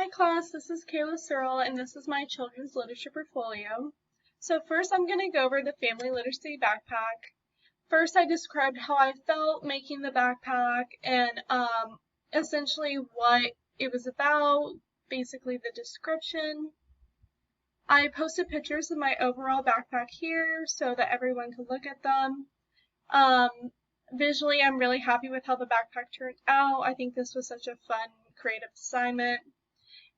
Hi class, this is Kayla Searle and this is my children's literature portfolio. So first I'm going to go over the family literacy backpack. First I described how I felt making the backpack and essentially what it was about, basically the description. I posted pictures of my overall backpack here so that everyone could look at them. Visually I'm really happy with how the backpack turned out. I think this was such a fun creative assignment.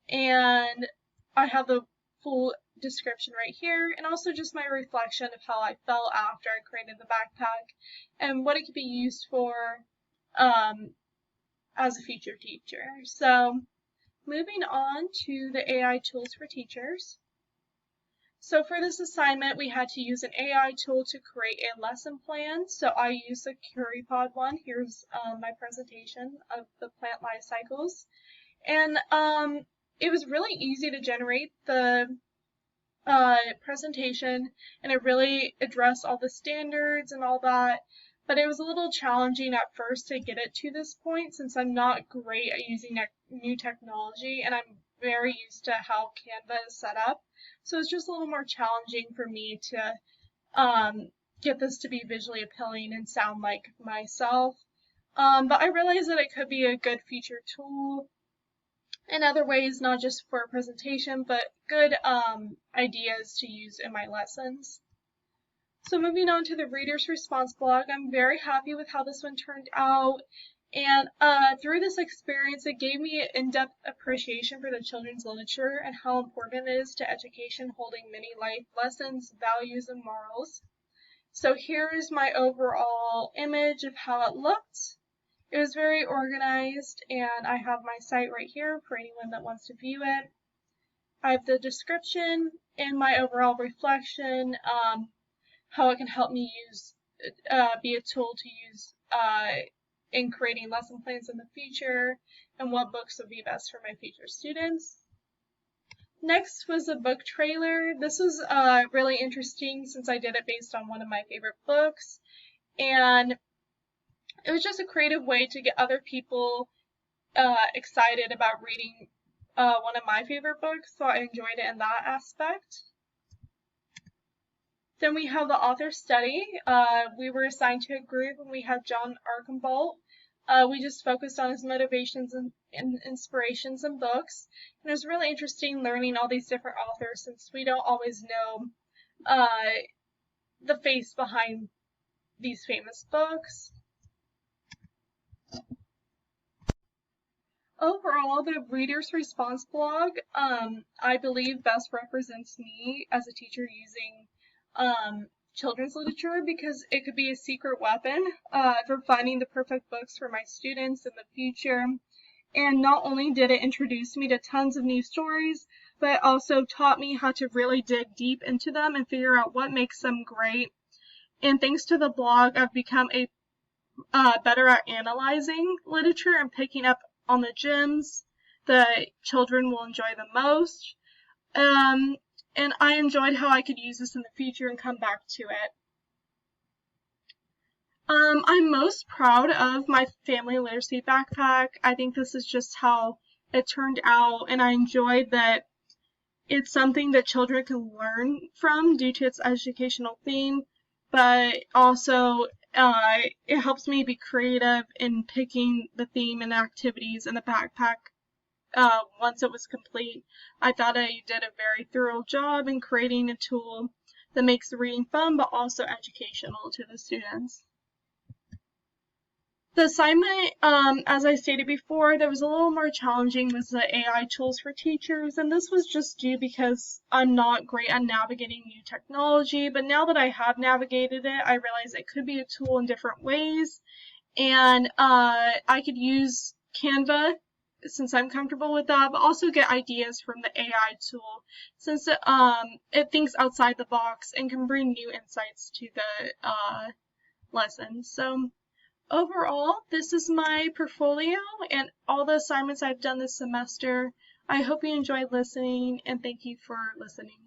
And I have the full description right here, and also just my reflection of how I felt after I created the backpack and what it could be used for as a future teacher. So moving on to the AI tools for teachers. So for this assignment, we had to use an AI tool to create a lesson plan. So I used the CurryPod one. Here's my presentation of the plant life cycles. And it was really easy to generate the presentation, and it really addressed all the standards and all that, but it was a little challenging at first to get it to this point since I'm not great at using new technology and I'm very used to how Canva is set up. So it's just a little more challenging for me to get this to be visually appealing and sound like myself. But I realized that it could be a good feature tool in other ways, not just for a presentation, but good ideas to use in my lessons. So moving on to the reader's response blog, I'm very happy with how this one turned out. And through this experience, it gave me an in-depth appreciation for the children's literature and how important it is to education, holding many life lessons, values, and morals. So here is my overall image of how it looked. It was very organized, and I have my site right here for anyone that wants to view it. I have the description and my overall reflection, how it can help me be a tool to use in creating lesson plans in the future, and what books would be best for my future students. Next was a book trailer. This was really interesting since I did it based on one of my favorite books, and it was just a creative way to get other people excited about reading one of my favorite books, so I enjoyed it in that aspect. Then we have the author study. We were assigned to a group and we had John Archambault. We just focused on his motivations and inspirations in books. And it was really interesting learning all these different authors since we don't always know the face behind these famous books. Overall, the reader's response blog, I believe best represents me as a teacher using children's literature because it could be a secret weapon for finding the perfect books for my students in the future. And not only did it introduce me to tons of new stories, but it also taught me how to really dig deep into them and figure out what makes them great. And thanks to the blog, I've become better at analyzing literature and picking up on the gems that children will enjoy the most. And I enjoyed how I could use this in the future and come back to it. I'm most proud of my family literacy backpack. I think this is just how it turned out, and I enjoyed that it's something that children can learn from due to its educational theme, but also it helps me be creative in picking the theme and activities in the backpack. Once it was complete, I thought I did a very thorough job in creating a tool that makes the reading fun but also educational to the students. The assignment, as I stated before, that was a little more challenging was the AI tools for teachers, and this was just due because I'm not great at navigating new technology, but now that I have navigated it, I realize it could be a tool in different ways, and I could use Canva since I'm comfortable with that, but also get ideas from the AI tool since it thinks outside the box and can bring new insights to the lesson. So overall, this is my portfolio and all the assignments I've done this semester. I hope you enjoyed listening, and thank you for listening.